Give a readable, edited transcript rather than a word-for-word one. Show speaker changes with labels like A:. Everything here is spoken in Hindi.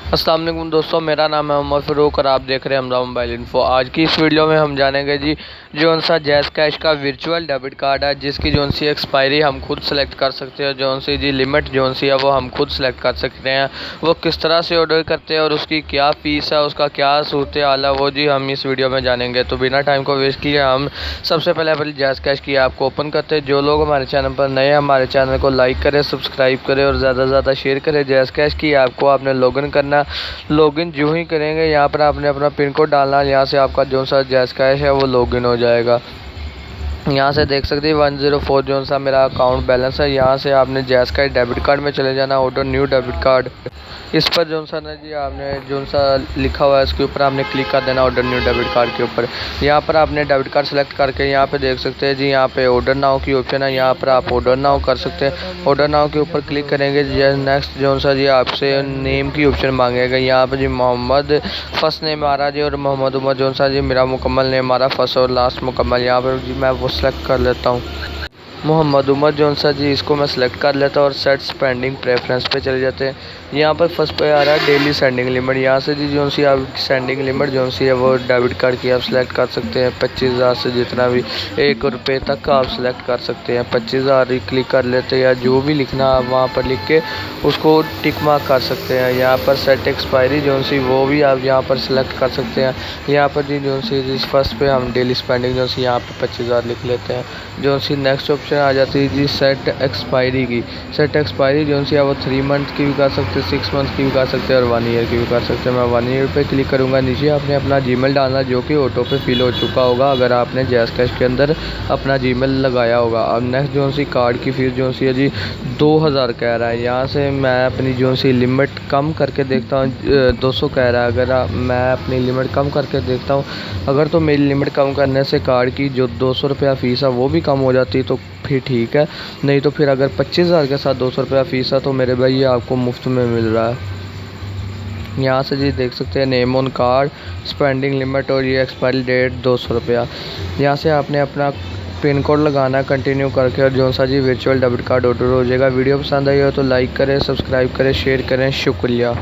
A: अस्सलाम वालेकुम दोस्तों, मेरा नाम है उमर फ़ारूक और आप देख रहे हैं हमरा मोबाइल इन्फो। आज की इस वीडियो में हम जानेंगे जी जोन सा जैज़ कैश का वर्चुअल डेबिट कार्ड है, जिसकी जोन सी एक्सपायरी हम खुद सेलेक्ट कर सकते हैं। जोन सी जी लिमिट जोन सी है वो हम खुद सेलेक्ट कर सकते हैं। वो किस तरह से ऑर्डर करते हैं और उसकी क्या फ़ीस है, उसका क्या सूरत हाल है, वो जी हम इस वीडियो में जानेंगे। तो बिना टाइम को वेस्ट किए हम सबसे पहले जैज़ कैश की ऐप को ओपन करते हैं। जो लोग हमारे चैनल पर नए हैं, हमारे चैनल को लाइक करें, सब्सक्राइब करें और ज़्यादा से ज़्यादा शेयर करें। जैज़ कैश की ऐप को आपने लॉगिन करना, लॉगिन जो ही करेंगे यहाँ पर आपने अपना पिन कोड डालना, यहाँ से आपका जो सा जैज़ कैश है वो लॉगिन हो जाएगा। यहाँ से देख सकते हैं 104 जो सा मेरा अकाउंट बैलेंस है। यहाँ से आपने जैज़ कैश डेबिट कार्ड में चले जाना, ऑर्डर न्यू डेबिट कार्ड, इस पर जो सा ना जी आपने जो सा लिखा हुआ है इसके ऊपर आपने क्लिक कर देना ऑर्डर न्यू डेबिट कार्ड के ऊपर। यहाँ पर आपने डेबिट कार्ड सेलेक्ट करके यहाँ पे देख सकते हैं जी यहाँ पे ऑर्डर नाउ की ऑप्शन है, यहाँ पर आप ऑर्डर नाउ कर सकते हैं। ऑर्डर नाउ के ऊपर क्लिक करेंगे, नेक्स्ट जो सा जी आपसे नेम की ऑप्शन मांगेगा। यहाँ पर जी मोहम्मद फर्स्ट नेम आ रहा जी और मोहम्मद उमर जो सा जी मेरा मुकम्मल नेम आ रहा, फर्स्ट और लास्ट मुकम्मल। यहाँ पर जी मैं वो सेलेक्ट कर लेता हूँ मोहम्मद उमर जो सा जी, इसको मैं सेलेक्ट कर लेता हूँ और सेट स्पेंडिंग प्रेफरेंस पे चले जाते हैं। यहाँ पर फर्स्ट पे आ रहा है डेली सेंडिंग लिमिट। यहाँ से जी जो सी आप सेंडिंग लिमिट जो सी है वो डेबिट कार्ड की आप सेलेक्ट कर सकते हैं। 25,000 से जितना भी ₹1 तक का आप सेलेक्ट कर सकते हैं। 25,000 ही क्लिक कर लेते हैं या जो भी लिखना आप वहाँ पर लिख के उसको टिक मार्क कर सकते हैं। यहाँ पर सेट एक्सपायरी जो सी वो भी आप यहाँ पर सेलेक्ट कर सकते हैं। यहाँ पर जी जो सी फर्स्ट पे हम डेली स्पेंडिंग जो सी यहाँ पर 25,000 लिख लेते हैं। जो सी नेक्स्ट ऑप्शन आ जाती है जी सेट एक्सपायरी की। सेट एक्सपायरी जो सी वो 3 मंथ की भी कर सकते हैं, 6 मंथ की भी कर सकते हैं और 1 ईयर की भी कर सकते हैं। मैं 1 ईयर पे क्लिक करूँगा। नीचे आपने अपना जीमेल डालना जो कि ऑटो पे फिल हो चुका होगा अगर आपने जैज़ कैश के अंदर अपना जीमेल लगाया होगा। अब नेक्स्ट जो सी कार्ड की फीस जो सी है जी 2,000 कह रहा है। यहाँ से मैं अपनी जो सी लिमिट कम करके देखता हूँ, 200 कह रहा है। अगर मैं अपनी लिमिट कम करके देखता हूँ, अगर तो मेरी लिमिट कम करने से कार्ड की जो 200 रुपया फ़ीस है वो भी कम हो जाती है तो फिर ठीक है, नहीं तो फिर अगर 25,000 के साथ 200 रुपया फ़ीस है तो मेरे भाई ये आपको मुफ्त में मिल रहा है। यहाँ से जी देख सकते हैं name on card, spending limit और ये एक्सपायरी डेट 200 रुपया। यहाँ से आपने अपना पिन कोड लगाना कंटिन्यू करके और जो सा जी वर्चुअल डेबिट कार्ड ऑर्डर हो जाएगा। वीडियो पसंद आई हो तो लाइक करें, सब्सक्राइब करें, शेयर करें। शुक्रिया।